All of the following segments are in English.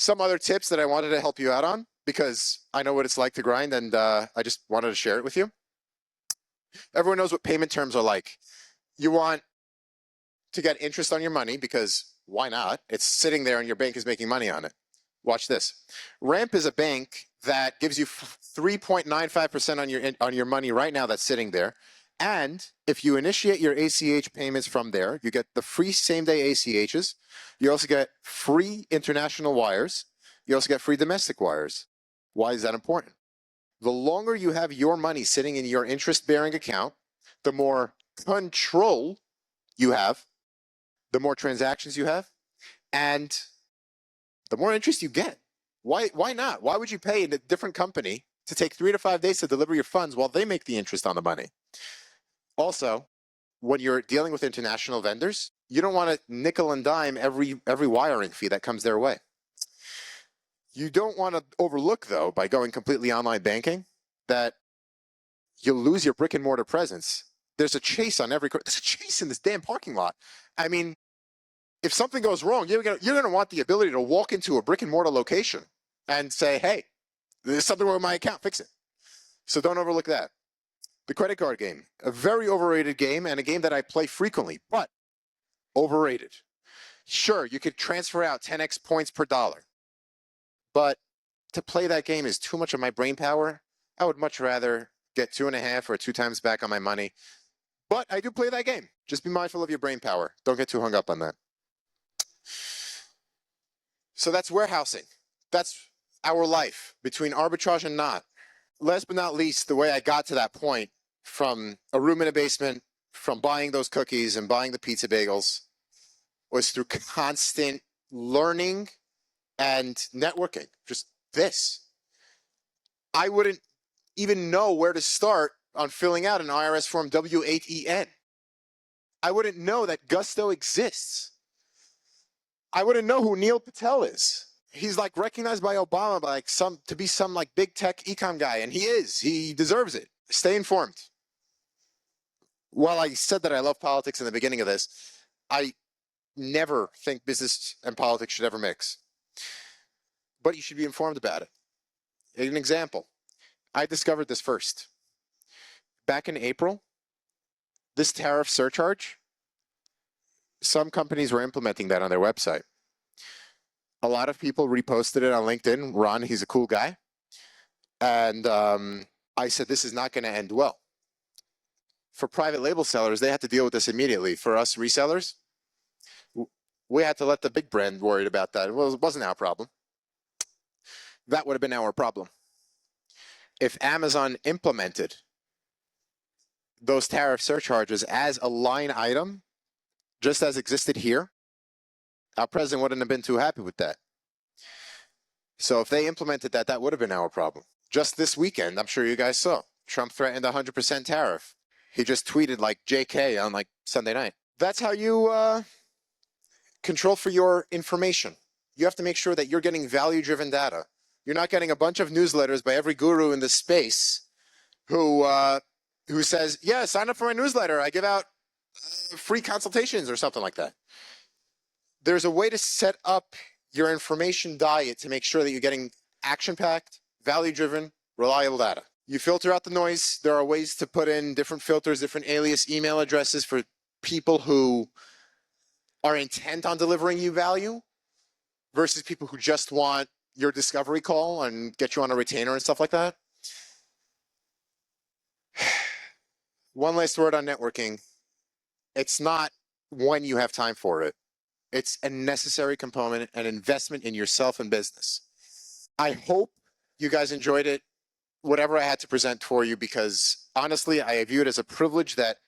some other tips that I wanted to help you out on because I know what it's like to grind, and I just wanted to share it with you. Everyone knows what payment terms are like. You want to get interest on your money because why not? It's sitting there and your bank is making money on it. Watch this. Ramp is a bank that gives you 3.95% on your money right now that's sitting there. And if you initiate your ACH payments from there, you get the free same-day ACHs. You also get free international wires. You also get free domestic wires. Why is that important? The longer you have your money sitting in your interest-bearing account, the more control you have, the more transactions you have, and the more interest you get. Why not? Why would you pay a different company to take 3 to 5 days to deliver your funds while they make the interest on the money? Also, when you're dealing with international vendors, you don't want to nickel and dime every wiring fee that comes their way. You don't want to overlook, though, by going completely online banking, that you'll lose your brick and mortar presence. There's a chase on there's a chase in this damn parking lot. I mean, if something goes wrong, you're going to want the ability to walk into a brick and mortar location and say, hey, there's something wrong with my account, fix it. So don't overlook that. The credit card game, a very overrated game and a game that I play frequently, but overrated. Sure, you could transfer out 10x points per dollar, but to play that game is too much of my brain power. I would much rather get 2.5 or 2 times back on my money, but I do play that game. Just be mindful of your brain power. Don't get too hung up on that. So that's warehousing. That's our life between arbitrage and not. Last but not least, the way I got to that point from a room in a basement, from buying those cookies and buying the pizza bagels, was through constant learning and networking. Just this. I wouldn't even know where to start on filling out an IRS form W8EN. I wouldn't know that Gusto exists. I wouldn't know who Neil Patel is. He's like recognized by Obama by to be some like big tech econ guy, and he is. He deserves it. Stay informed. While I said that I love politics in the beginning of this, I never think business and politics should ever mix. But you should be informed about it. An example, I discovered this first. Back in April, this tariff surcharge, some companies were implementing that on their website. A lot of people reposted it on LinkedIn. Ron, he's a cool guy. And I said, this is not going to end well. For private label sellers, they had to deal with this immediately. For us resellers, we had to let the big brand worry about that. Well, it wasn't our problem. That would have been our problem. If Amazon implemented those tariff surcharges as a line item, just as existed here, our president wouldn't have been too happy with that. So if they implemented that, that would have been our problem. Just this weekend, I'm sure you guys saw, Trump threatened 100% tariff. He just tweeted like JK on like Sunday night. That's how you control for your information. You have to make sure that you're getting value-driven data. You're not getting a bunch of newsletters by every guru in the space who says, yeah, sign up for my newsletter. I give out free consultations or something like that. There's a way to set up your information diet to make sure that you're getting action-packed, value-driven, reliable data. You filter out the noise. There are ways to put in different filters, different alias email addresses for people who are intent on delivering you value versus people who just want your discovery call and get you on a retainer and stuff like that. One last word on networking. It's not when you have time for it. It's a necessary component, an investment in yourself and business. I hope you guys enjoyed it, whatever I had to present for you, because honestly, I view it as a privilege that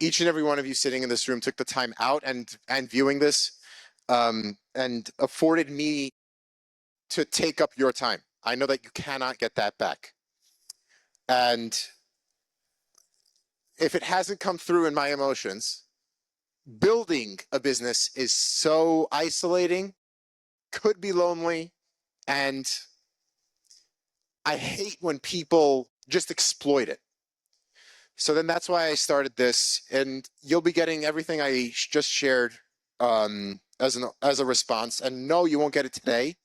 each and every one of you sitting in this room took the time out and viewing this and afforded me to take up your time. I know that you cannot get that back. And if it hasn't come through in my emotions, building a business is so isolating, could be lonely, and I hate when people just exploit it. So then that's why I started this, and you'll be getting everything I just shared as a response. And no, you won't get it today,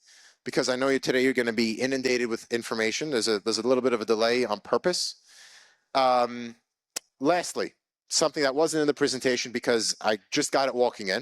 because I know today you're going to be inundated with information. There's a little bit of a delay on purpose. Lastly, something that wasn't in the presentation because I just got it walking in.